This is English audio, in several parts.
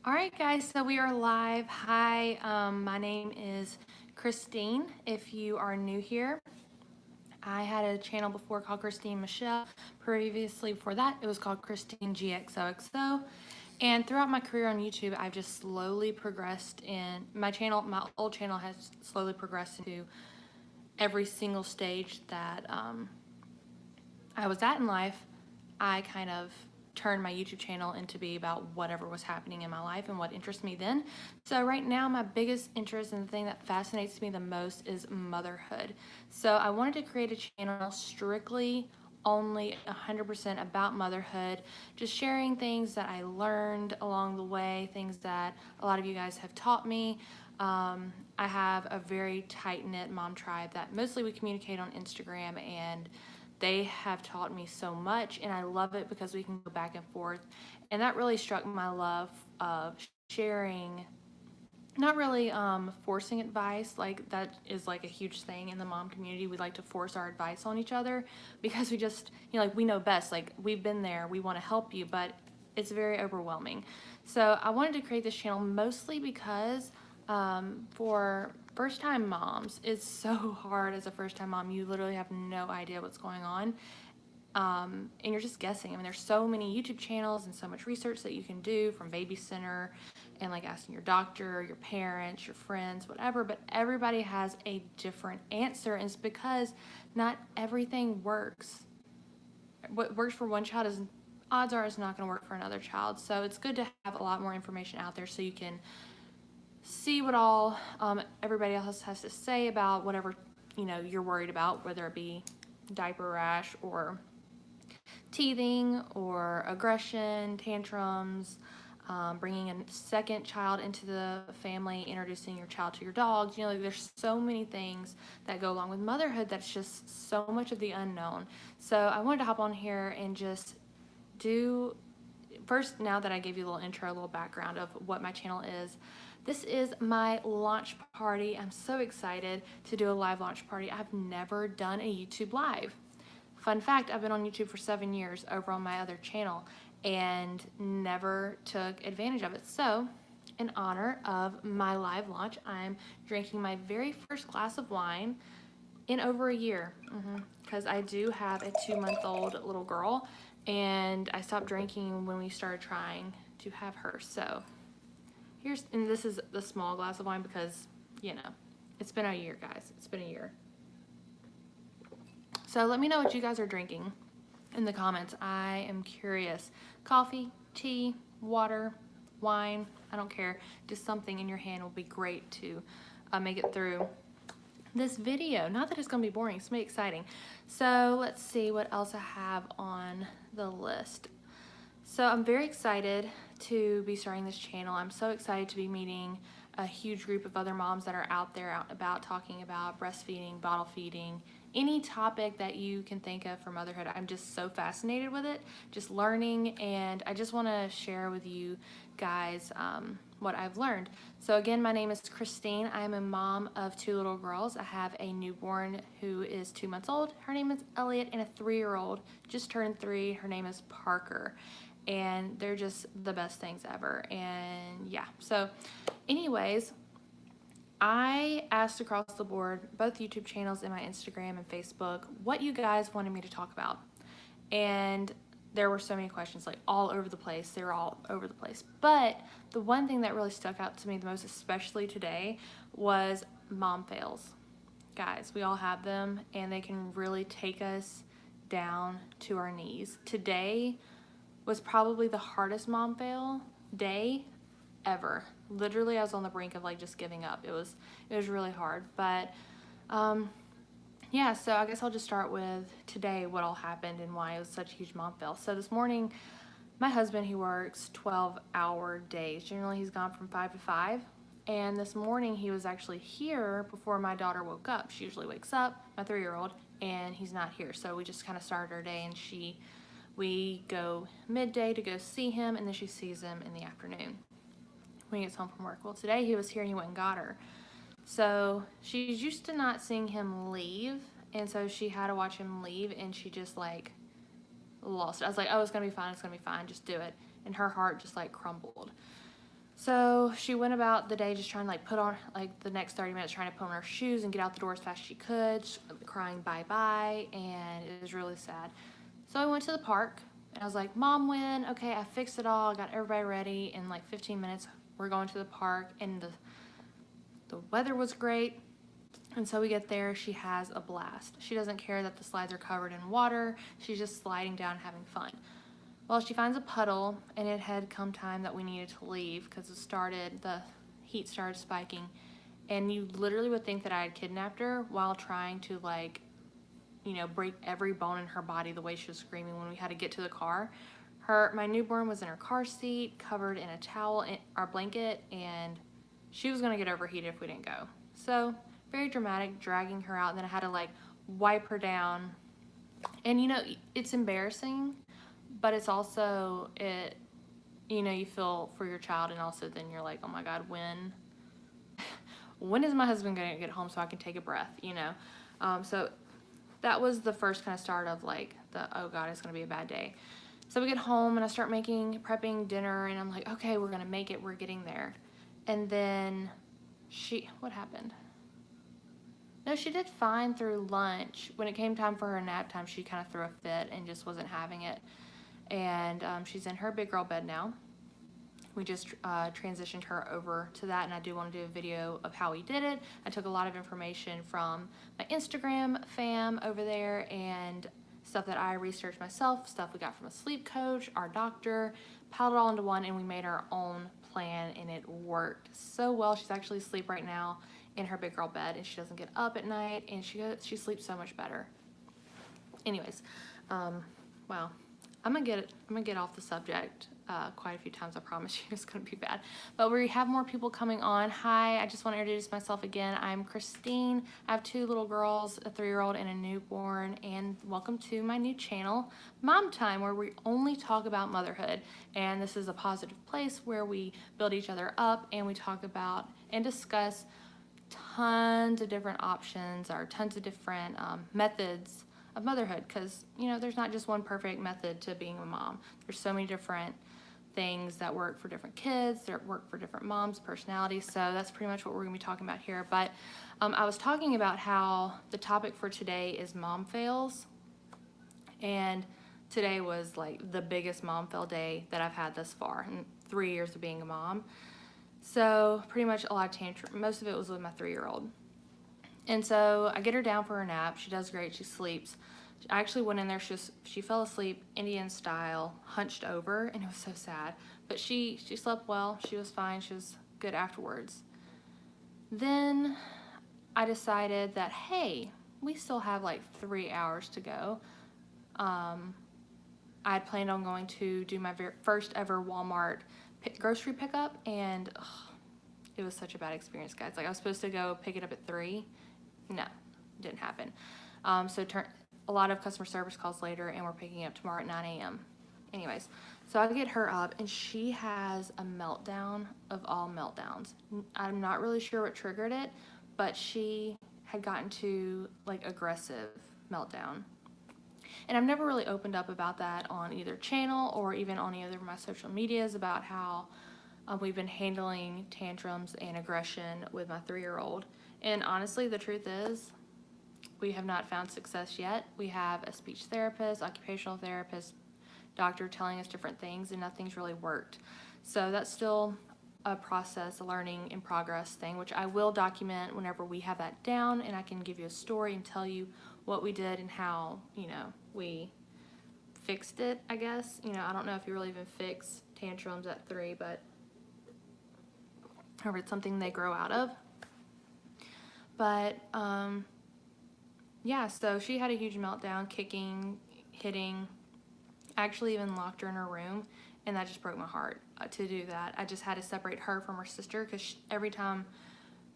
All right, guys, so we are live. Hi, my name is Christine. If you are new here, I had a channel before called Christine Michelle. Previously, before that, it was called Christine GXOXO. And throughout my career on YouTube, I've just slowly progressed in my channel. My old channel has slowly progressed into every single stage that I was at in life. I kind of turned my YouTube channel into be about whatever was happening in my life and what interests me then. So right now my biggest interest and the thing that fascinates me the most is motherhood. So I wanted to create a channel strictly only 100% about motherhood, just sharing things that I learned along the way, things that a lot of you guys have taught me. I have a very tight-knit mom tribe that mostly we communicate on Instagram, and they have taught me so much, and I love it because we can go back and forth. And that really struck my love of sharing, not really forcing advice. Like, that is like a huge thing in the mom community. We like to force our advice on each other because we just, like, we know best. Like, we've been there, we want to help you, but it's very overwhelming. So I wanted to create this channel mostly because for first time moms, it's so hard as a first time mom. You literally have no idea what's going on. And you're just guessing. I mean, there's so many YouTube channels and so much research that you can do, from baby center and like asking your doctor, your parents, your friends, whatever, but everybody has a different answer, and it's because not everything works. What works for one child is odds are it's not going to work for another child. So it's good to have a lot more information out there so you can see what all everybody else has to say about whatever you're worried about, whether it be diaper rash or teething or aggression, tantrums, bringing a second child into the family, introducing your child to your dogs. Like, there's so many things that go along with motherhood that's just so much of the unknown. So I wanted to hop on here and just do first, now that I gave you a little intro, a little background of what my channel is. This is my launch party. I'm so excited to do a live launch party. I've never done a YouTube live. Fun fact, I've been on YouTube for 7 years over on my other channel and never took advantage of it. So, in honor of my live launch, I'm drinking my very first glass of wine in over a year, because I do have a 2-month-old little girl, and I stopped drinking when we started trying to have her. So and this is the small glass of wine because, it's been a year, guys. It's been a year. So let me know what you guys are drinking in the comments. I am curious. Coffee, tea, water, wine, I don't care. Just something in your hand will be great to make it through this video. Not that it's going to be boring, it's going to be exciting. So let's see what else I have on the list. So I'm very excited to be starting this channel. I'm so excited to be meeting a huge group of other moms that are out there out about talking about breastfeeding, bottle feeding, any topic that you can think of for motherhood. I'm just so fascinated with it, just learning, and I just want to share with you guys what I've learned. So again, my name is Christine. I am a mom of 2 little girls. I have a newborn who is 2 months old. Her name is Elliot, and a 3-year-old just turned 3. Her name is Parker. And they're just the best things ever. And yeah, so anyways, I asked across the board, both YouTube channels and my Instagram and Facebook, what you guys wanted me to talk about. And there were so many questions, like all over the place. They were all over the place. But the one thing that really stuck out to me the most, especially today, was mom fails. Guys, we all have them, and they can really take us down to our knees. Today was probably the hardest mom fail day ever. Literally, I was on the brink of like just giving up. It was really hard. But yeah, so I guess I'll just start with today, what all happened and why it was such a huge mom fail. So this morning, my husband, he works 12-hour days. Generally, he's gone from 5 to 5. And this morning, he was actually here before my daughter woke up. She usually wakes up, my 3-year-old, and he's not here. So we just kind of started our day, and we go midday to go see him, and then she sees him in the afternoon when he gets home from work. Well, today he was here and he went and got her. So she's used to not seeing him leave, and so she had to watch him leave, and she just like lost it. I was like, oh, it's gonna be fine, just do it. And her heart just like crumbled. So she went about the day just trying to like put on like the next 30 minutes trying to put on her shoes and get out the door as fast as she could, crying bye-bye, and it was really sad. So I went to the park and I was like, Mom, when? Okay, I fixed it all, I got everybody ready. In like 15 minutes, we're going to the park, and the weather was great. And so we get there, she has a blast. She doesn't care that the slides are covered in water. She's just sliding down and having fun. Well, she finds a puddle, and it had come time that we needed to leave because the heat started spiking. And you literally would think that I had kidnapped her while trying to like, break every bone in her body the way she was screaming when we had to get to the car. My newborn was in her car seat, covered in a towel, our blanket, and she was gonna get overheated if we didn't go. So very dramatic, dragging her out. And then I had to like wipe her down, and it's embarrassing, but it's also you feel for your child, and also then you're like, oh my God, when is my husband gonna get home so I can take a breath, so that was the first kind of start of like oh God, it's gonna be a bad day. So we get home and I start prepping dinner, and I'm like, okay, we're gonna make it, we're getting there. And then what happened? No, she did fine through lunch. When it came time for her nap time, she kind of threw a fit and just wasn't having it. And she's in her big girl bed now. We just transitioned her over to that, and I do want to do a video of how we did it. I took a lot of information from my Instagram fam over there, and stuff that I researched myself, stuff we got from a sleep coach, our doctor, piled it all into one, and we made our own plan, and it worked so well. She's actually asleep right now in her big girl bed, and she doesn't get up at night, and she sleeps so much better. Anyways, wow. I'm gonna get off the subject quite a few times. I promise you, it's gonna be bad. But we have more people coming on. Hi, I just want to introduce myself again. I'm Christine. I have 2 little girls, a 3-year-old and a newborn. And welcome to my new channel, Mom Time, where we only talk about motherhood. And this is a positive place where we build each other up, and we talk about and discuss tons of different options or tons of different methods of motherhood, because there's not just one perfect method to being a mom. There's so many different things that work for different kids, that work for different moms' personalities. So that's pretty much what we're gonna be talking about here. But I was talking about how the topic for today is mom fails, and today was like the biggest mom fail day that I've had thus far in 3 years of being a mom. So pretty much a lot of tantrum. Most of it was with my 3-year-old. And so I get her down for her nap. She does great. She sleeps. I actually went in there. She fell asleep Indian style, hunched over, and it was so sad. But she slept well. She was fine. She was good afterwards. Then I decided that, hey, we still have like 3 hours to go. I had planned on going to do my first ever Walmart grocery pickup, and it was such a bad experience, guys. Like, I was supposed to go pick it up at 3. No, didn't happen. So a lot of customer service calls later, and we're picking up tomorrow at 9 a.m. Anyways, so I get her up, and she has a meltdown of all meltdowns. I'm not really sure what triggered it, but she had gotten to like aggressive meltdown. And I've never really opened up about that on either channel or even on either of my social medias about how we've been handling tantrums and aggression with my 3-year-old. And honestly, the truth is, we have not found success yet. We have a speech therapist, occupational therapist, doctor telling us different things, and nothing's really worked. So that's still a process, a learning in progress thing, which I will document whenever we have that down, and I can give you a story and tell you what we did and how, we fixed it, I guess. I don't know if you really even fix tantrums at 3, but or it's something they grow out of. But yeah, so she had a huge meltdown, kicking, hitting. I actually even locked her in her room, and that just broke my heart to do that. I just had to separate her from her sister, because every time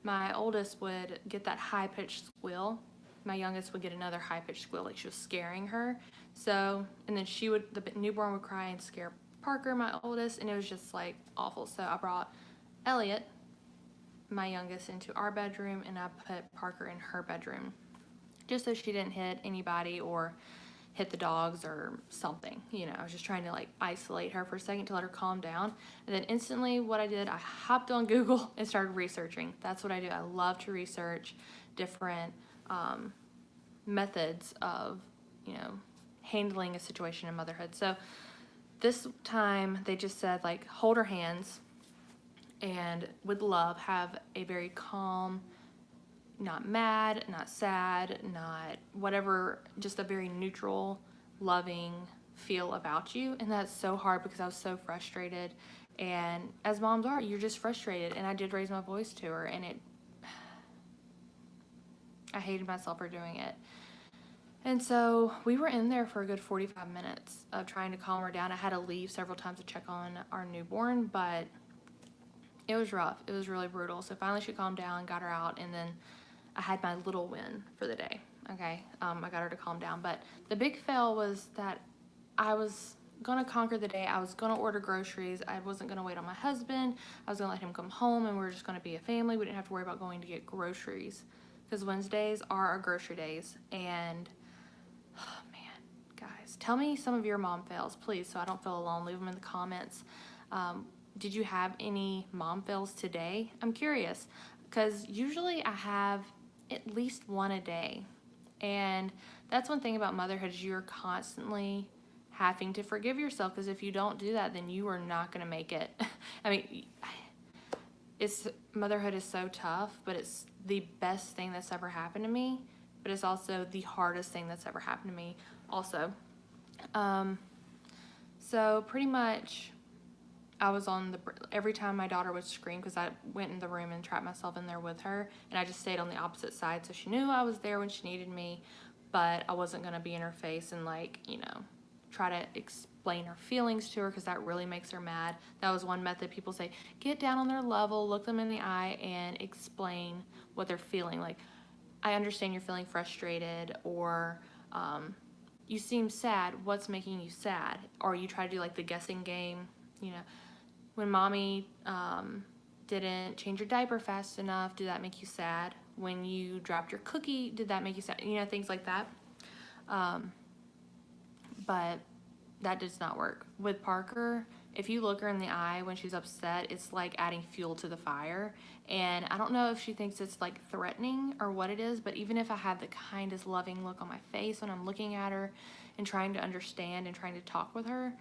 my oldest would get that high-pitched squeal, my youngest would get another high-pitched squeal, like she was scaring her. So, and then the newborn would cry and scare Parker, my oldest, and it was just like awful. So I brought Elliot, my youngest, into our bedroom, and I put Parker in her bedroom, just so she didn't hit anybody or hit the dogs or something. You know, I was just trying to like isolate her for a second to let her calm down. And then instantly what I did, I hopped on Google and started researching. That's what I do. I love to research different methods of, you know, handling a situation in motherhood. So this time they just said like hold her hands and with love have a very calm, not mad, not sad, not whatever, just a very neutral, loving feel about you. And that's so hard because I was so frustrated. And as moms are, you're just frustrated. And I did raise my voice to her, and I hated myself for doing it. And so we were in there for a good 45 minutes of trying to calm her down. I had to leave several times to check on our newborn, but it was rough. It was really brutal. So finally she calmed down, got her out, and then I had my little win for the day. Okay, I got her to calm down. But the big fail was that I was gonna conquer the day. I was gonna order groceries. I wasn't gonna wait on my husband. I was gonna let him come home, and we were just gonna be a family. We didn't have to worry about going to get groceries because Wednesdays are our grocery days. And oh man, guys, tell me some of your mom fails, please, so I don't feel alone. Leave them in the comments. Did you have any mom fails today? I'm curious because usually I have at least one a day. And that's one thing about motherhood is you're constantly having to forgive yourself, because if you don't do that, then you are not going to make it. I mean, motherhood is so tough, but it's the best thing that's ever happened to me, but it's also the hardest thing that's ever happened to me also. So pretty much I was every time my daughter would scream, because I went in the room and trapped myself in there with her, and I just stayed on the opposite side so she knew I was there when she needed me, but I wasn't going to be in her face and like, you know, try to explain her feelings to her, because that really makes her mad. That was one method. People say, get down on their level, look them in the eye, and explain what they're feeling. Like, I understand you're feeling frustrated, or you seem sad. What's making you sad? Or you try to do like the guessing game, you know. When mommy didn't change your diaper fast enough, did that make you sad? When you dropped your cookie, did that make you sad? You know, things like that. But that does not work. With Parker, if you look her in the eye when she's upset, it's like adding fuel to the fire. And I don't know if she thinks it's like threatening or what it is, but even if I have the kindest loving look on my face when I'm looking at her and trying to understand and trying to talk with her,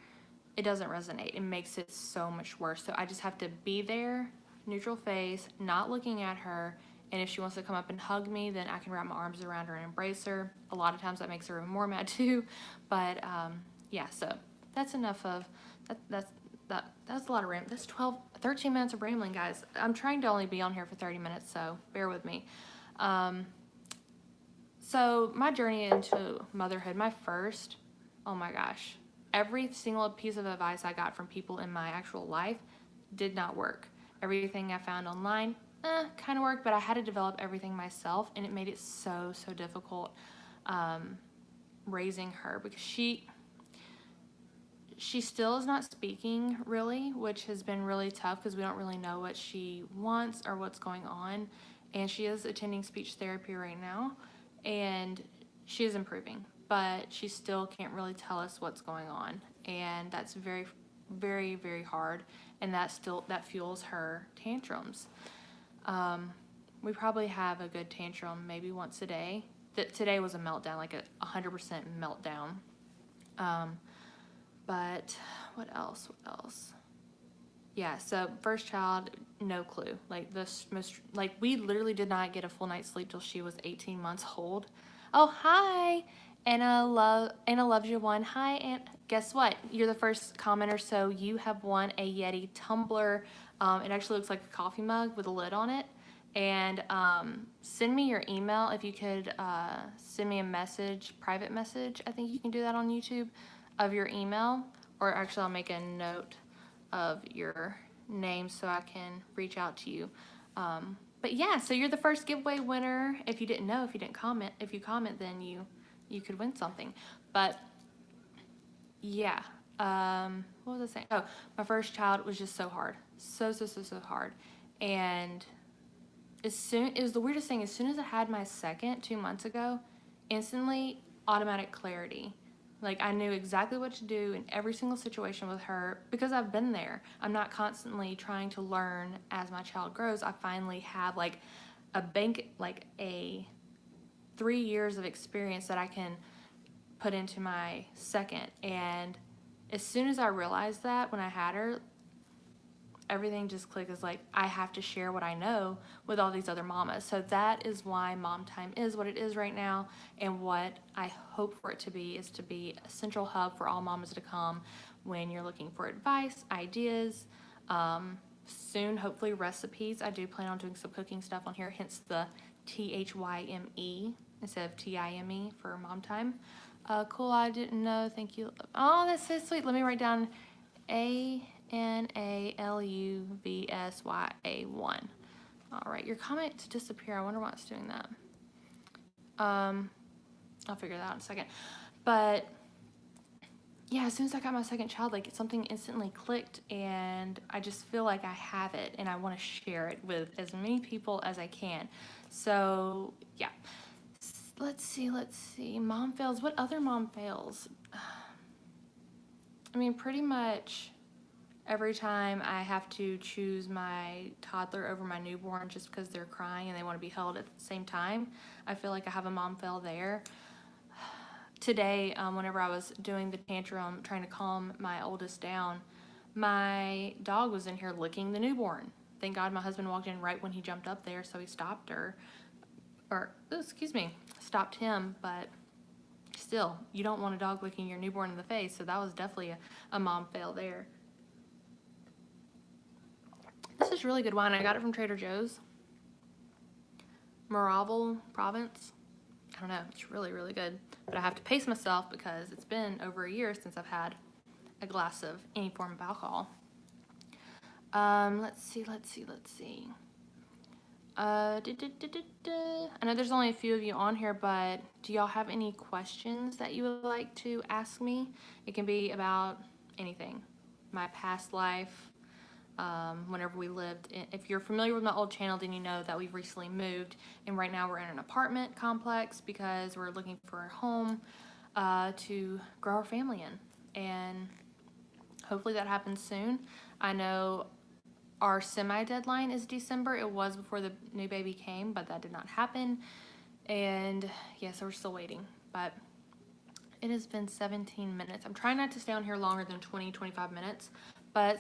it doesn't resonate. It makes it so much worse. So I just have to be there, neutral face, not looking at her. And if she wants to come up and hug me, then I can wrap my arms around her and embrace her. A lot of times that makes her even more mad too. But yeah, so that's enough of that. That's a lot of rambling. That's 13 minutes of rambling, guys. I'm trying to only be on here for 30 minutes, so bear with me. So my journey into motherhood, oh my gosh, every single piece of advice I got from people in my actual life did not work. Everything I found online, kind of worked, but I had to develop everything myself, and it made it so difficult raising her, because she still is not speaking really, which has been really tough because we don't really know what she wants or what's going on. And she is attending speech therapy right now, and she is improving, but she still can't really tell us what's going on. And that's very, very, very hard. And that fuels her tantrums. We probably have a good tantrum maybe once a day. Today was a meltdown, like a 100% meltdown. But what else? Yeah, so first child, no clue. We literally did not get a full night's sleep till she was 18 months old. Oh, hi. Anna loves you one. Hi, and guess what? You're the first commenter, so you have won a Yeti tumbler. It actually looks like a coffee mug with a lid on it. And send me your email. If you could send me a message, private message, I think you can do that on YouTube, of your email. Or actually, I'll make a note of your name so I can reach out to you. But yeah, so you're the first giveaway winner. If you didn't know, if you comment, then you could win something. But yeah, what was I saying? Oh, my first child was just so hard, so hard. And it was the weirdest thing. As soon as I had my second 2 months ago, instantly automatic clarity. Like, I knew exactly what to do in every single situation with her because I've been there. I'm not constantly trying to learn as my child grows. I finally have like a 3 years of experience that I can put into my second. And as soon as I realized that when I had her, everything just clicked. Is like, I have to share what I know with all these other mamas. So that is why Mom Time is what it is right now, and what I hope for it to be is to be a central hub for all mamas to come when you're looking for advice, ideas, soon hopefully recipes. I do plan on doing some cooking stuff on here, hence the THYME instead of TIME for Mom Time. Cool, I didn't know. Thank you. Oh, that's so sweet. Let me write down ANALUBSYA1. All right, your comment disappear. I wonder why it's doing that. I'll figure that out in a second. But yeah, as soon as I got my second child, like something instantly clicked, and I just feel like I have it, and I want to share it with as many people as I can. So yeah, let's see. Mom fails. What other mom fails? I mean, pretty much every time I have to choose my toddler over my newborn just because they're crying and they want to be held at the same time, I feel like I have a mom fail there. Today, whenever I was doing the tantrum, trying to calm my oldest down, my dog was in here licking the newborn. Thank God my husband walked in right when he jumped up there, so he stopped her, stopped him, but still, you don't want a dog licking your newborn in the face, so that was definitely a mom fail there. This is really good wine. I got it from Trader Joe's. Reusable Province. I don't know. It's really, really good. But I have to pace myself because it's been over a year since I've had a glass of any form of alcohol. Let's see. I know there's only a few of you on here, but do y'all have any questions that you would like to ask me? It can be about anything. My past life, whenever we lived if you're familiar with my old channel, then you know that we've recently moved, and right now we're in an apartment complex because we're looking for a home to grow our family in, and hopefully that happens soon. I know our semi-deadline is December. It was before the new baby came, but that did not happen, and yeah, so we're still waiting. But it has been 17 minutes. I'm trying not to stay on here longer than 25 minutes, but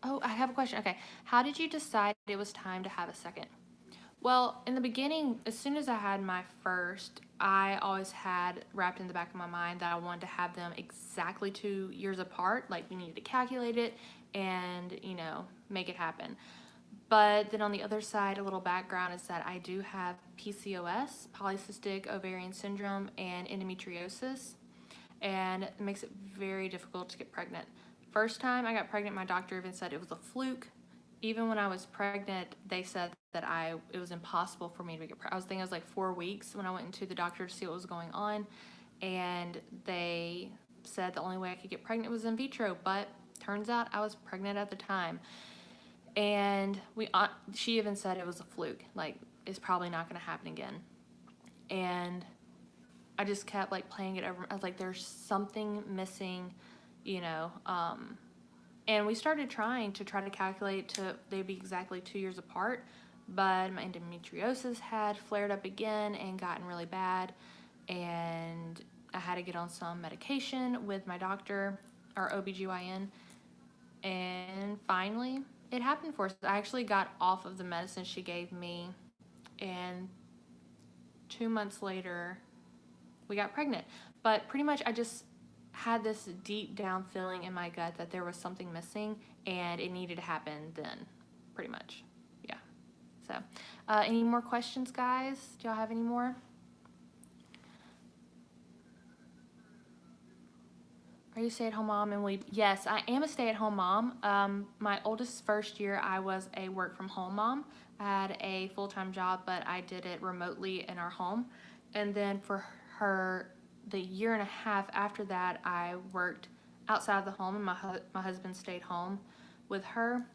oh, I have a question. Okay, how did you decide it was time to have a second? Well, in the beginning, as soon as I had my first, I always had wrapped in the back of my mind that I wanted to have them exactly 2 years apart. Like, we needed to calculate it and, make it happen. But then on the other side, a little background is that I do have PCOS, polycystic ovarian syndrome, and endometriosis, and it makes it very difficult to get pregnant. First time I got pregnant, my doctor even said it was a fluke. Even when I was pregnant, they said that it was impossible for me to get pregnant. I was like 4 weeks when I went into the doctor to see what was going on, and they said the only way I could get pregnant was in vitro, but turns out I was pregnant at the time. And she even said it was a fluke, like it's probably not going to happen again. And I just kept like playing it over. I was like, there's something missing, and we started trying to calculate they'd be exactly 2 years apart, but my endometriosis had flared up again and gotten really bad, and I had to get on some medication with my doctor, our OBGYN, and finally it happened for us. I actually got off of the medicine she gave me, and 2 months later we got pregnant. But pretty much I just had this deep down feeling in my gut that there was something missing and it needed to happen then, pretty much. Yeah. So, any more questions, guys? Do y'all have any more? Are you a stay-at-home mom? And yes, I am a stay-at-home mom. My oldest first year, I was a work-from-home mom. I had a full-time job, but I did it remotely in our home. And then for her, the year and a half after that, I worked outside of the home, and my husband stayed home with her.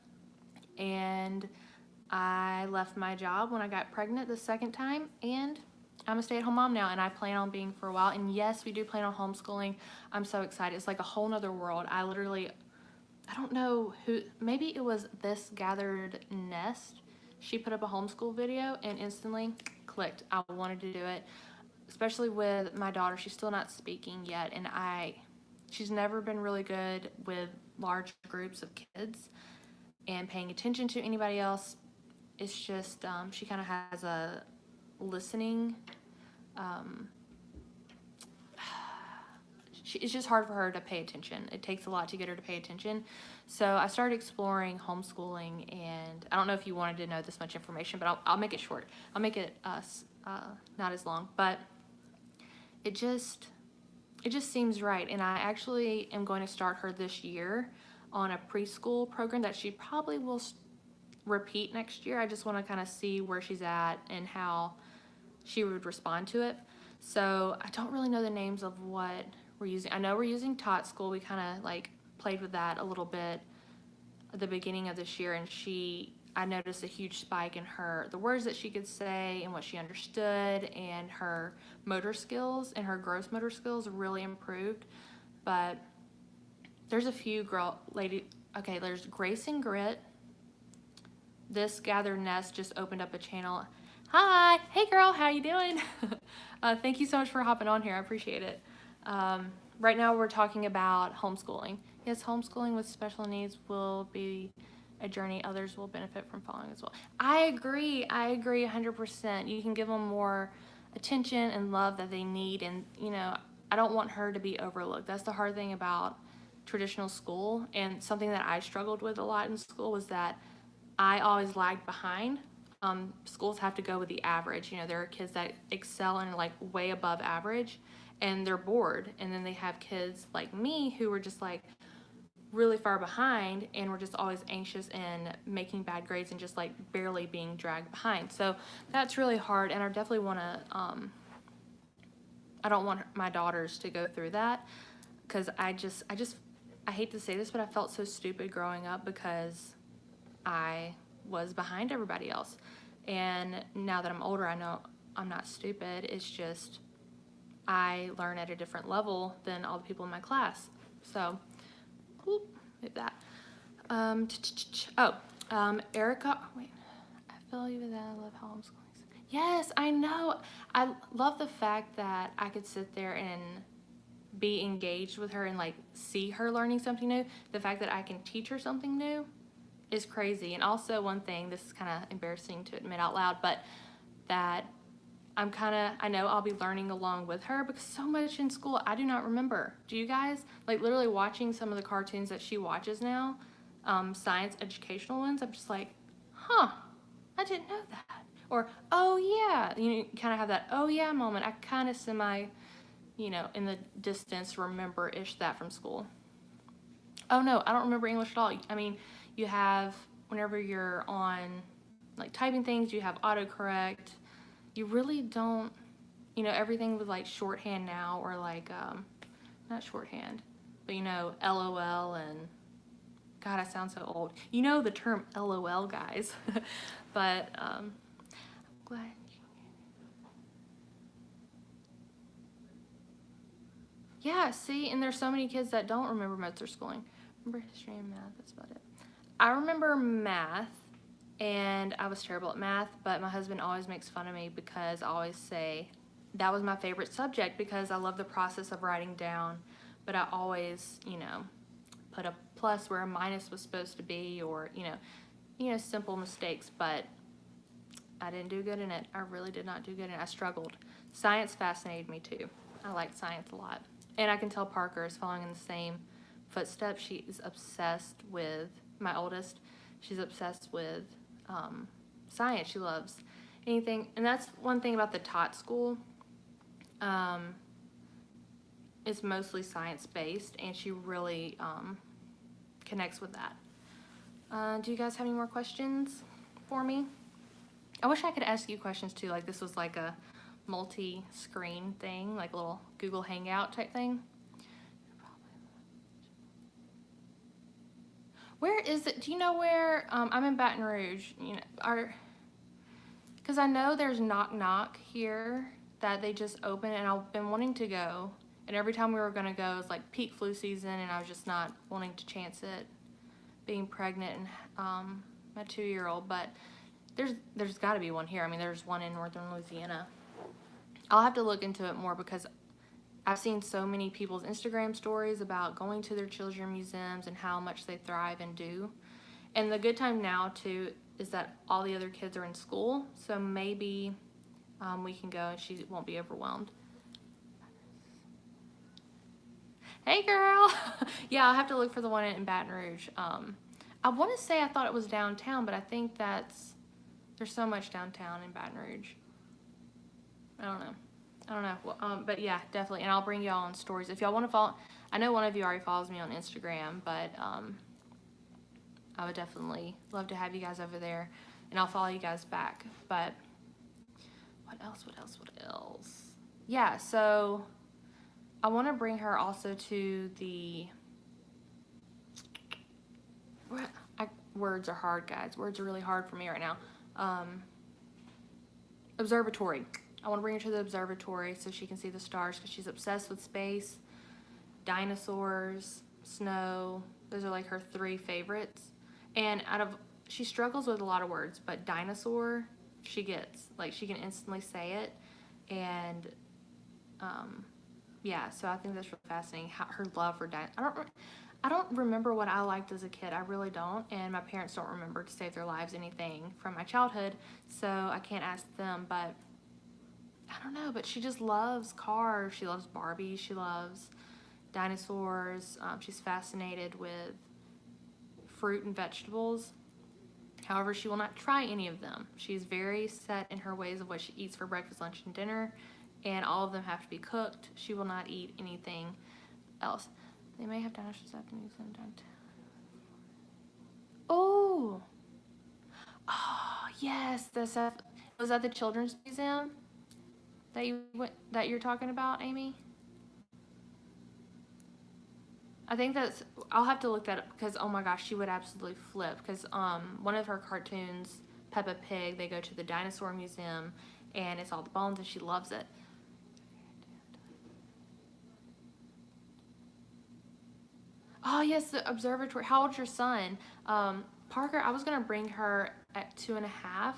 And I left my job when I got pregnant the second time, and I'm a stay-at-home mom now, and I plan on being for a while. And yes, we do plan on homeschooling. I'm so excited. It's like a whole nother world. I don't know who, maybe it was This Gathered Nest. She put up a homeschool video and instantly clicked. I wanted to do it, especially with my daughter. She's still not speaking yet, and she's never been really good with large groups of kids and paying attention to anybody else. It's just, she kind of has a listening, um, it's just hard for her to pay attention. It takes a lot to get her to pay attention. So I started exploring homeschooling, and I don't know if you wanted to know this much information, but I'll make it short. I'll make it not as long, but it just seems right. And I actually am going to start her this year on a preschool program that she probably will repeat next year. I just want to kind of see where she's at and how she would respond to it. So I don't really know the names of what we're using. I know we're using Tot School. We kind of like played with that a little bit at the beginning of this year, and I noticed a huge spike in the words that she could say and what she understood, and her motor skills and her gross motor skills really improved. But there's a few there's Grace and Grit. This Gathered Nest just opened up a channel. Hi, hey girl, how you doing? Thank you so much for hopping on here. I appreciate it. Right now we're talking about homeschooling. Yes, homeschooling with special needs will be a journey others will benefit from following as well. I agree 100%. You can give them more attention and love that they need, and I don't want her to be overlooked. That's the hard thing about traditional school, and something that I struggled with a lot in school was that I always lagged behind. Schools have to go with the average. There are kids that excel and like way above average, and they're bored. And then they have kids like me who were just like really far behind, and were just always anxious and making bad grades and just like barely being dragged behind. So that's really hard, and I definitely want to, I don't want my daughters to go through that, because I hate to say this, but I felt so stupid growing up because I was behind everybody else. And now that I'm older, I know I'm not stupid. It's just I learn at a different level than all the people in my class. So, move that. Erica, wait, I feel you with that. I love how homeschooling. Yes, I know. I love the fact that I could sit there and be engaged with her and like see her learning something new. The fact that I can teach her something new is crazy. And also, one thing, this is kind of embarrassing to admit out loud, but that I know I'll be learning along with her, because so much in school I do not remember. Do you guys? Like literally watching some of the cartoons that she watches now, science educational ones, I'm just like, I didn't know that. Or, oh yeah, you kind of have that oh yeah moment. I kind of semi, in the distance remember-ish that from school. Oh no, I don't remember English at all. I mean, you have, whenever you're on like typing things, you have autocorrect. You really don't, everything with like shorthand now, or like, not shorthand, but LOL, and God, I sound so old. You know the term LOL, guys. But, glad. Yeah, see, and there's so many kids that don't remember most of their schooling. Remember history and math, that's about it. I remember math, and I was terrible at math, but my husband always makes fun of me because I always say that was my favorite subject, because I love the process of writing down, but I always, put a plus where a minus was supposed to be, or, simple mistakes, but I didn't do good in it. I really did not do good in it. I struggled. Science fascinated me too. I liked science a lot. And I can tell Parker is following in the same footsteps. She is obsessed with, my oldest, she's obsessed with science. She loves anything. And that's one thing about the Tot School. It's mostly science-based, and she really connects with that. Do you guys have any more questions for me? I wish I could ask you questions too, like this was like a multi-screen thing, like a little Google Hangout type thing. Where is it? Do you know where? I'm in Baton Rouge. Because I know there's Knock Knock here. that they just opened, and I've been wanting to go. And every time we were going to go, it was like peak flu season, and I was just not wanting to chance it, being pregnant and my 2-year-old. But there's got to be one here. I mean, there's one in northern Louisiana. I'll have to look into it more because I've seen so many people's Instagram stories about going to their children's museums and how much they thrive and do. And the good time now, too, is that all the other kids are in school, so maybe we can go and she won't be overwhelmed. Hey, girl! Yeah, I'll have to look for the one in Baton Rouge. I want to say I thought it was downtown, but I think there's so much downtown in Baton Rouge. I don't know. Well, but yeah, definitely. And I'll bring y'all on stories. If y'all want to follow, I know one of you already follows me on Instagram, but I would definitely love to have you guys over there, and I'll follow you guys back. But what else? Yeah, so I want to bring her also to the, words are hard, guys. Words are really hard for me right now. Observatory. I want to bring her to the observatory so she can see the stars because she's obsessed with space, dinosaurs, snow. Those are like her 3 favorites. And she struggles with a lot of words, but dinosaur, she gets. Like, she can instantly say it. And, yeah, so I think that's really fascinating, her love for dinosaurs. I don't remember what I liked as a kid. I really don't. And my parents don't remember to save their lives anything from my childhood, so I can't ask them. But I don't know. But she just loves cars. She loves Barbie. She loves dinosaurs. She's fascinated with fruit and vegetables. However, she will not try any of them. She's very set in her ways of what she eats for breakfast, lunch, and dinner, and all of them have to be cooked. She will not eat anything else. They may have dinosaurs at the museum downtown. Oh, yes. Was that the Children's Museum that you're talking about, Amy? I think I'll have to look that up because, oh my gosh, she would absolutely flip. Because one of her cartoons, Peppa Pig, they go to the dinosaur museum and it's all the bones and she loves it. Oh, yes, the observatory. How old's your son? Parker, I was going to bring her at 2.5,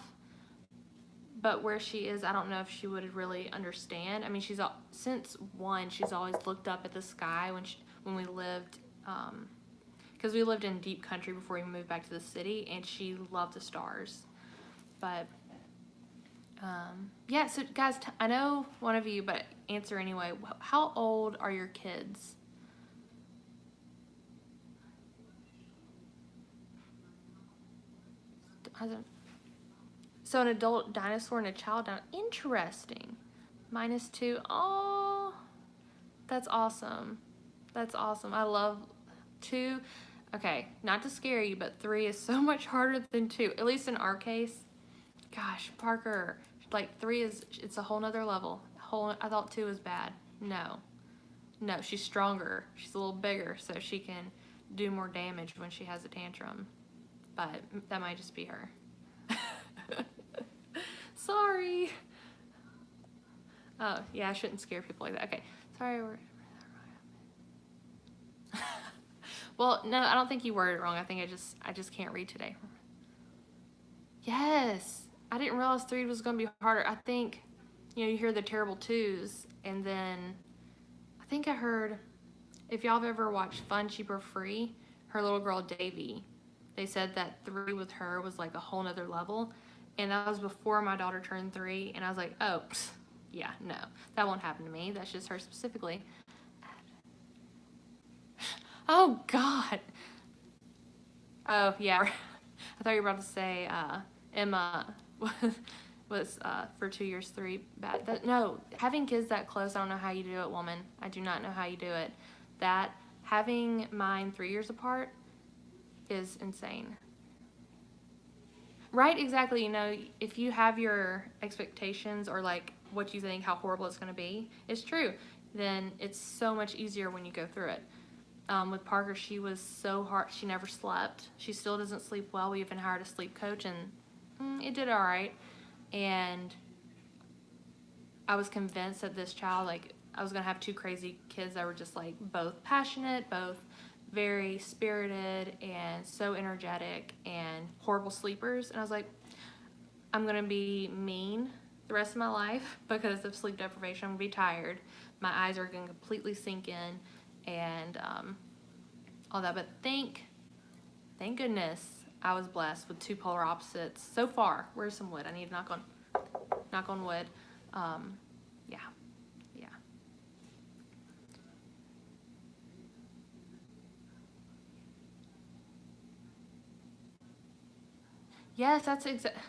but where she is, I don't know if she would really understand. I mean, since 1, she's always looked up at the sky when we lived, because we lived in deep country before we moved back to the city, and she loved the stars. But, yeah, so guys, I know one of you, but answer anyway. How old are your kids? So an adult dinosaur and a child dinosaur. Interesting. -2. Oh, that's awesome. That's awesome. I love 2. Okay, not to scare you, but 3 is so much harder than 2. At least in our case. Gosh, Parker, like 3 it's a whole nother level. I thought 2 was bad. No, she's stronger. She's a little bigger, so she can do more damage when she has a tantrum. But that might just be her. Sorry. Oh, yeah, I shouldn't scare people like that. Okay, sorry. Well, no, I don't think you worded it wrong. I think I just can't read today. Yes. I didn't realize 3 was going to be harder. I think, you hear the terrible 2s, and then I think I heard, if y'all have ever watched Fun, Cheaper, Free, her little girl Davy, they said that 3 with her was like a whole nother level. And that was before my daughter turned 3. And I was like, oh, yeah, no, that won't happen to me. That's just her specifically. Oh, God. Oh, yeah. I thought you were about to say Emma was for 2 years 3 bad. No, having kids that close, I don't know how you do it, woman. I do not know how you do it. Having mine 3 years apart is insane. Right, exactly. If you have your expectations or like what you think how horrible it's going to be, it's true, then it's so much easier when you go through it. With Parker, she was so hard. She never slept. She still doesn't sleep well. We even hired a sleep coach, and it did all right. And I was convinced that this child, like, I was gonna have two crazy kids that were just like both passionate, both very spirited and so energetic and horrible sleepers. And I was like, I'm gonna be mean the rest of my life because of sleep deprivation. I'm gonna be tired. My eyes are gonna completely sink in and all that. But thank goodness I was blessed with two polar opposites so far. Where's some wood? I need to knock on wood. Yeah, yeah. Yes, that's exactly.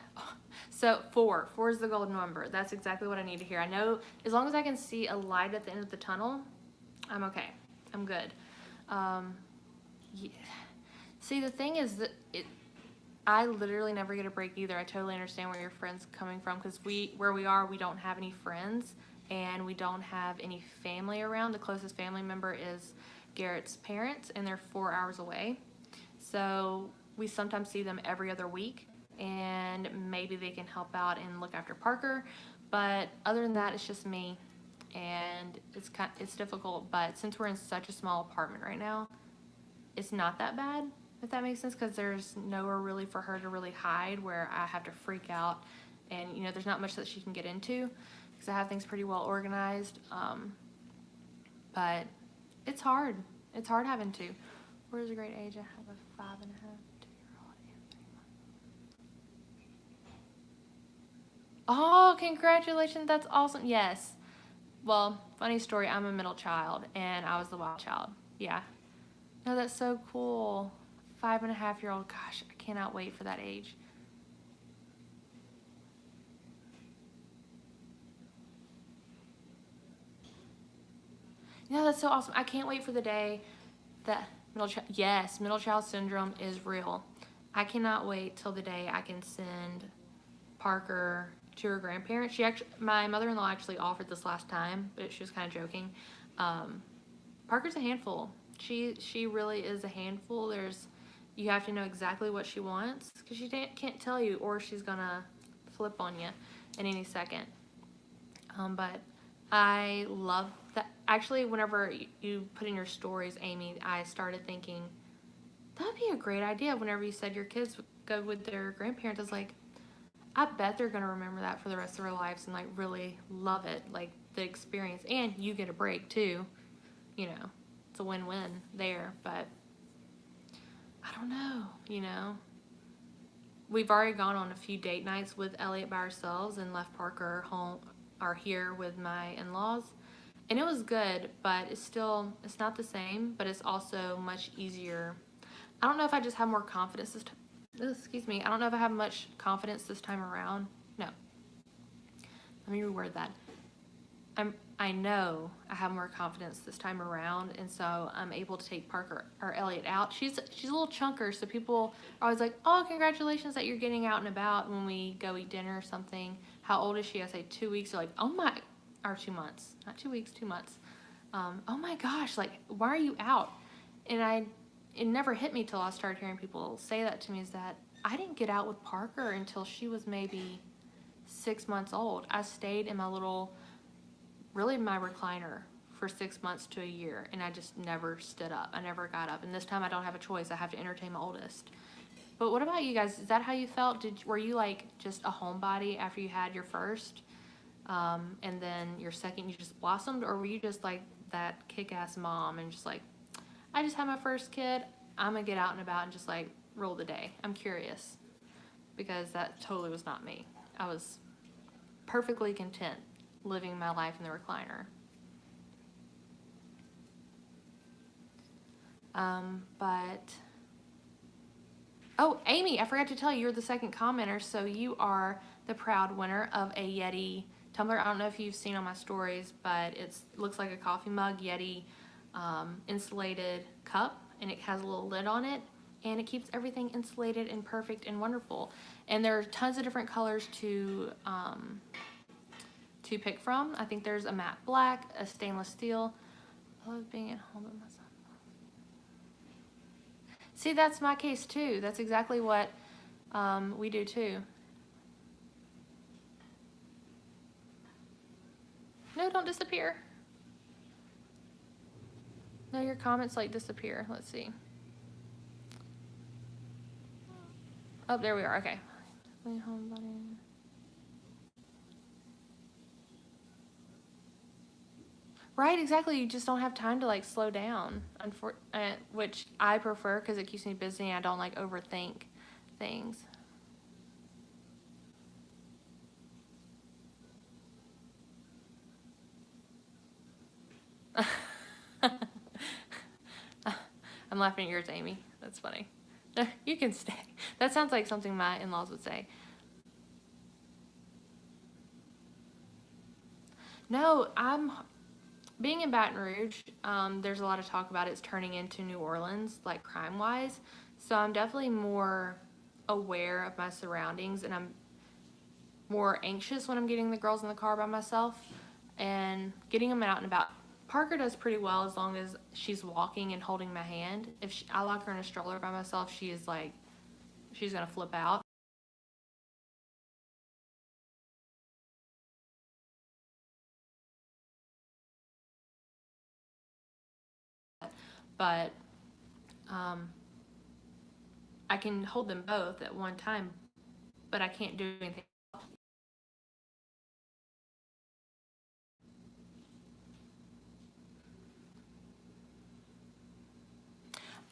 So four is the golden number. That's exactly what I need to hear. I know as long as I can see a light at the end of the tunnel, I'm okay. I'm good. Um, yeah. See, the thing is that I literally never get a break either. I totally understand where your friend's coming from because where we are, we don't have any friends and we don't have any family around. The closest family member is Garrett's parents, and they're 4 hours away. So we sometimes see them every other week, and maybe they can help out and look after Parker. But other than that, it's just me, and it's difficult. But since we're in such a small apartment right now, it's not that bad, if that makes sense, because there's nowhere really for her to really hide where I have to freak out, and there's not much that she can get into because I have things pretty well organized. But it's hard. It's hard having two. Where's a great age? I have a 5 and a half, 2-year-old, and 3 months. Oh, congratulations! That's awesome. Yes. Well, funny story. I'm a middle child, and I was the wild child. Yeah. No, that's so cool. 5.5-year-old. Gosh, I cannot wait for that age. That's so awesome. I can't wait for the day that middle child syndrome is real. I cannot wait till the day I can send Parker to her grandparents. My mother-in-law actually offered this last time, but she was kind of joking. Parker's a handful. She really is a handful. You have to know exactly what she wants because she can't tell you, or she's gonna flip on you in any second. But I love that. Actually, whenever you put in your stories, Amy, I started thinking that would be a great idea. Whenever you said your kids would go with their grandparents, I was like, I bet they're gonna remember that for the rest of their lives and like really love it, like the experience, and you get a break too. It's a win-win there. But I don't know. We've already gone on a few date nights with Elliot by ourselves and left Parker home or here with my in-laws. And it was good, but it's not the same, but it's also much easier. I don't know if I just have more confidence this time. Excuse me. I don't know if I have much confidence this time around. No. Let me reword that. I know I have more confidence this time around, and so I'm able to take Parker or Elliot out. She's a little chunker, so people are always like, "Oh, congratulations that you're getting out and about when we go eat dinner or something." How old is she? I say 2 weeks. They're like, "Oh my," or 2 months, not 2 weeks, 2 months. Oh my gosh, like why are you out? And it never hit me till I started hearing people say that to me. Is that I didn't get out with Parker until she was maybe 6 months old. I stayed in my recliner for 6 months to a year, and I just never stood up. I never got up, and this time I don't have a choice. I have to entertain my oldest. But what about you guys? Is that how you felt? Were you like just a homebody after you had your first, and then your second you just blossomed, or were you just like that kick-ass mom and just like, I just had my first kid, I'm gonna get out and about and just like roll the day? I'm curious because that totally was not me. I was perfectly content living my life in the recliner. But oh, Amy, I forgot to tell you, you're the second commenter, so you are the proud winner of a Yeti tumbler. I don't know if you've seen on my stories, but it looks like a coffee mug, Yeti insulated cup, and it has a little lid on it, and it keeps everything insulated and perfect and wonderful. And there are tons of different colors to pick from. I think there's a matte black, a stainless steel. I love being at home with my son. See, that's my case too. That's exactly what we do too. No, don't disappear. No, your comments like disappear. Let's see. Oh, there we are. Okay. Home button. Right, exactly. You just don't have time to like slow down. Which I prefer because it keeps me busy and I don't like overthink things. I'm laughing at yours, Amy. That's funny. You can stay. That sounds like something my in-laws would say. No, I'm being in Baton Rouge. There's a lot of talk about it's turning into New Orleans, like crime-wise. So I'm definitely more aware of my surroundings, and I'm more anxious when I'm getting the girls in the car by myself and getting them out and about. Parker does pretty well as long as she's walking and holding my hand. If I lock her in a stroller by myself, she is like, she's gonna flip out. But um, I can hold them both at one time, but I can't do anything.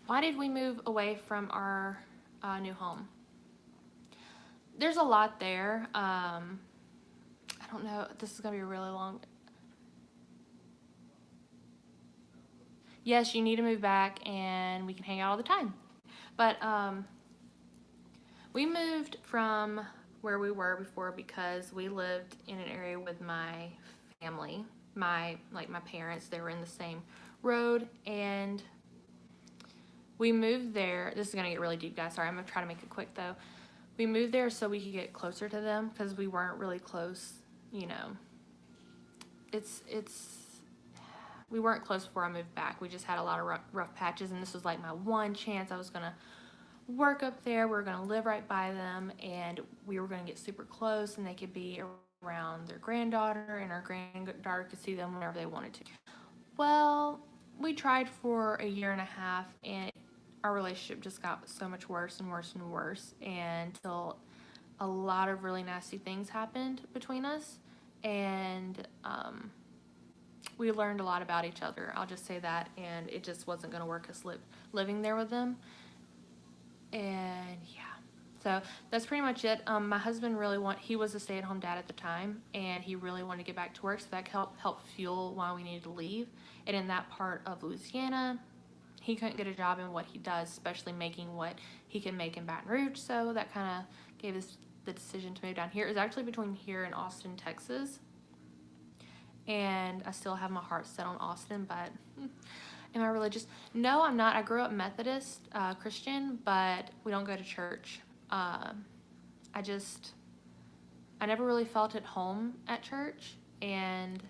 Why did we move away from our new home? There's a lot there. I don't know. This is gonna be really long. Yes, you need to move back, and we can hang out all the time. But we moved from where we were before because we lived in an area with my family, my parents. They were in the same road, and we moved there. This is gonna get really deep, guys. Sorry, I'm gonna try to make it quick though. We moved there so we could get closer to them because we weren't really close. You know, it's we weren't close before I moved back. We just had a lot of rough patches, and this was like my one chance. I was gonna work up there. We were gonna live right by them, and we were gonna get super close, and they could be around their granddaughter, and our granddaughter could see them whenever they wanted to. Well, we tried for a year and a half, and our relationship just got so much worse and worse and worse, and until a lot of really nasty things happened between us, and we learned a lot about each other. I'll just say that, and it just wasn't going to work us living there with them. And yeah, so that's pretty much it. My husband he was a stay-at-home dad at the time, and he really wanted to get back to work, so that helped fuel why we needed to leave. And in that part of Louisiana, he couldn't get a job in what he does, especially making what he can make in Baton Rouge. So that kind of gave us the decision to move down here. It was actually between here and Austin, Texas. And I still have my heart set on Austin, but am I religious? No, I'm not. I grew up Methodist, Christian, but we don't go to church. I just, I never really felt at home at church, and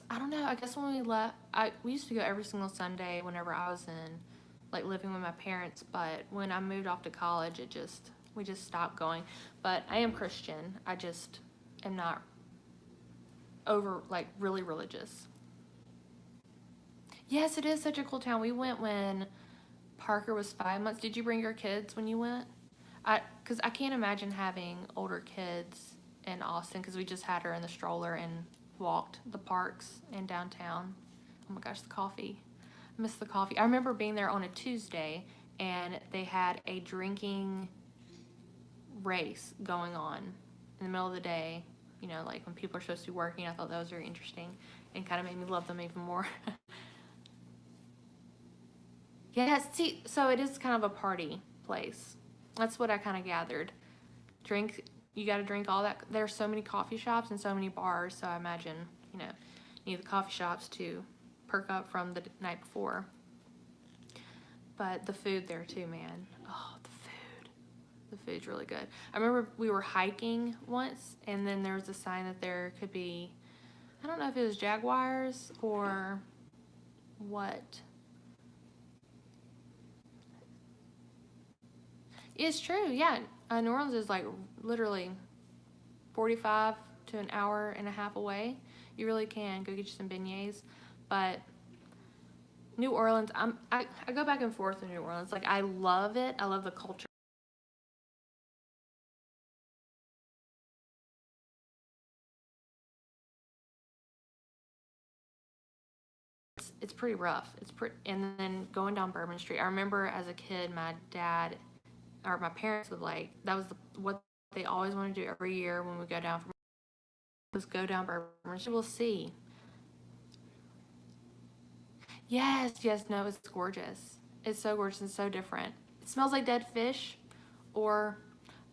I don't know, I guess when we left, we used to go every single Sunday whenever I was in, like, living with my parents, but when I moved off to college, we just stopped going. But I am Christian. I just am not like, really religious. Yes, it is such a cool town. We went when Parker was 5 months. Did you bring your kids when you went? Because I can't imagine having older kids in Austin, because we just had her in the stroller and walked the parks in downtown. Oh my gosh, the coffee. I miss the coffee. I remember being there on a Tuesday, and they had a drinking race going on in the middle of the day. You know, like when people are supposed to be working. I thought that was very interesting and kind of made me love them even more. Yeah, see, so it is kind of a party place. That's what I kind of gathered. You got to drink all that. There's so many coffee shops and so many bars, so I imagine, you know, you need the coffee shops to perk up from the night before. But the food there too, man. Oh, the food. The food's really good. I remember we were hiking once, and then there was a sign that there could be, I don't know if it was jaguars or what. It's true, yeah. New Orleans is like literally 45 to an hour and a half away. You really can go get you some beignets. But New Orleans, I go back and forth in New Orleans. Like, I love it. I love the culture. It's pretty rough. And then going down Bourbon Street. I remember as a kid, my dad or my parents would like, that was what they always wanted to do every year when we go down from was go down Bourbon Street. We'll see. Yes, no, it's gorgeous. It's so gorgeous and so different. It smells like dead fish or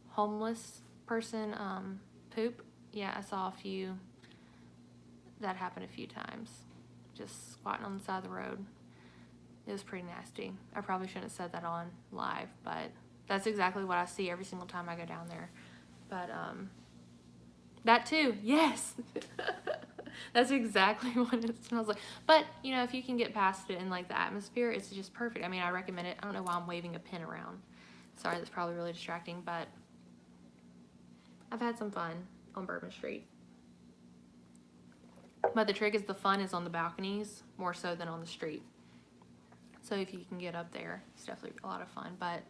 homeless person poop. Yeah, I saw a few. That happened a few times. Just squatting on the side of the road. It was pretty nasty. I probably shouldn't have said that on live, but that's exactly what I see every single time I go down there. But that too, yes. That's exactly what it smells like. But, you know, if you can get past it and like the atmosphere, it's just perfect. I mean, I recommend it. I don't know why I'm waving a pen around. Sorry, that's probably really distracting, but I've had some fun on Bourbon Street. But the trick is the fun is on the balconies more so than on the street. So if you can get up there, it's definitely a lot of fun. But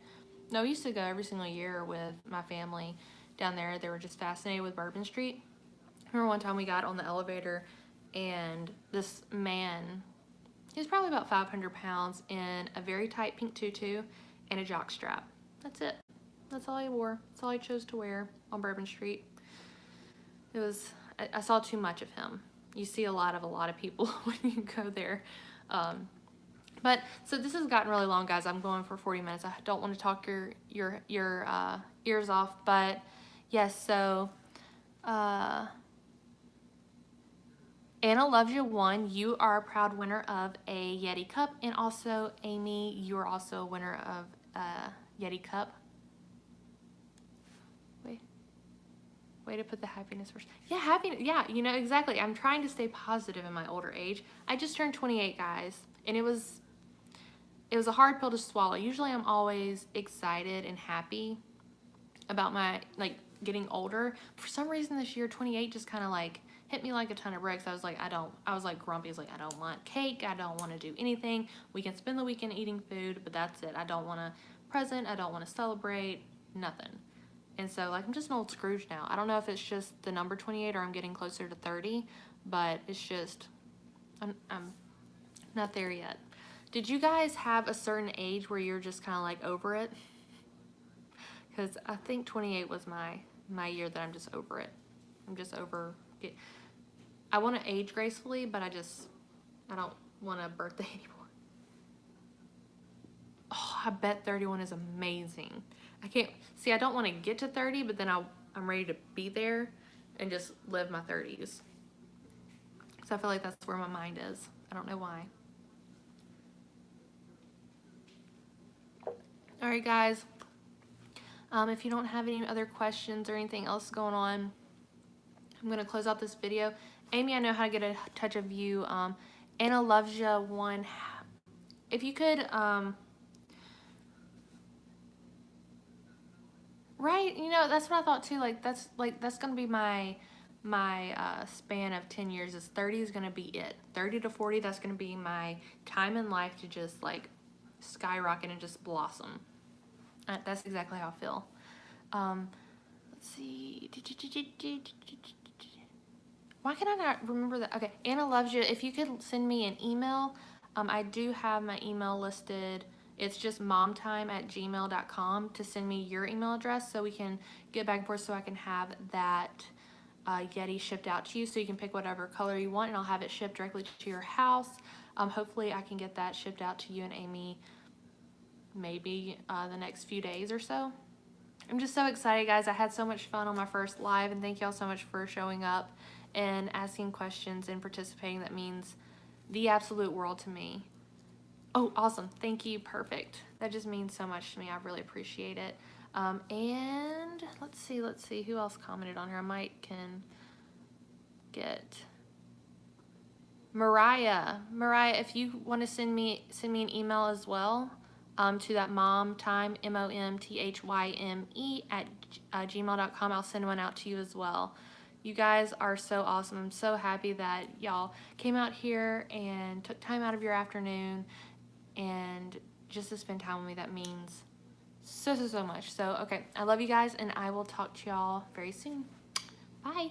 no, I used to go every single year with my family down there. They were just fascinated with Bourbon Street. I remember one time we got on the elevator and this man, he was probably about 500 pounds in a very tight pink tutu and a jock strap. That's it. That's all he wore. That's all he chose to wear on Bourbon Street. It was, I saw too much of him. You see a lot of people when you go there. But so this has gotten really long, guys. I'm going for 40 minutes. I don't want to talk your ears off, but yes. So Anna loves you. One, you are a proud winner of a Yeti cup, and also Amy, you are also a winner of a Yeti cup. Way to put the happiness first. Yeah, happiness. Yeah, you know, exactly. I'm trying to stay positive in my older age. I just turned 28, guys, and it was a hard pill to swallow. Usually I'm always excited and happy about my, like, getting older. For some reason this year, 28 just kind of, like, hit me like a ton of bricks. I was like, grumpy. I was like, I don't want cake. I don't want to do anything. We can spend the weekend eating food, but that's it. I don't want a present. I don't want to celebrate. Nothing. And so, like, I'm just an old Scrooge now. I don't know if it's just the number 28 or I'm getting closer to 30, but it's just, I'm not there yet. Did you guys have a certain age where you're just kind of like over it? Because I think 28 was my year that I'm just over it. I'm just over it. I want to age gracefully, but I don't want a birthday anymore. Oh, I bet 31 is amazing. I don't want to get to 30, but then I'm ready to be there and just live my 30s. So I feel like that's where my mind is. I don't know why. All right, guys. If you don't have any other questions or anything else going on, I'm going to close out this video. Amy, I know how to get a touch of you. Anna loves you. One. If you could, right? You know, that's what I thought too. That's going to be my span of 10 years. Is 30 is going to be it. 30 to 40, that's going to be my time in life to just like skyrocket and just blossom. That's exactly how I feel. Let's see. Why can I not remember that? Okay, Anna loves you. If you could send me an email, I do have my email listed. It's just momtime@gmail.com to send me your email address so we can get back and forth so I can have that Yeti shipped out to you so you can pick whatever color you want and I'll have it shipped directly to your house. Hopefully I can get that shipped out to you and Amy maybe the next few days or so. I'm just so excited, guys. I had so much fun on my first live, and thank y'all so much for showing up and asking questions and participating. That means the absolute world to me. Oh, awesome. Thank you. Perfect. That just means so much to me. I really appreciate it. And let's see who else commented on here. I might can get Mariah, if you want to send me an email as well, to that momthyme, MOMTHYME @ gmail.com. I'll send one out to you as well You guys are so awesome. I'm so happy that y'all came out here and took time out of your afternoon and just to spend time with me. That means so much. So, okay, I love you guys, and I will talk to y'all very soon. Bye.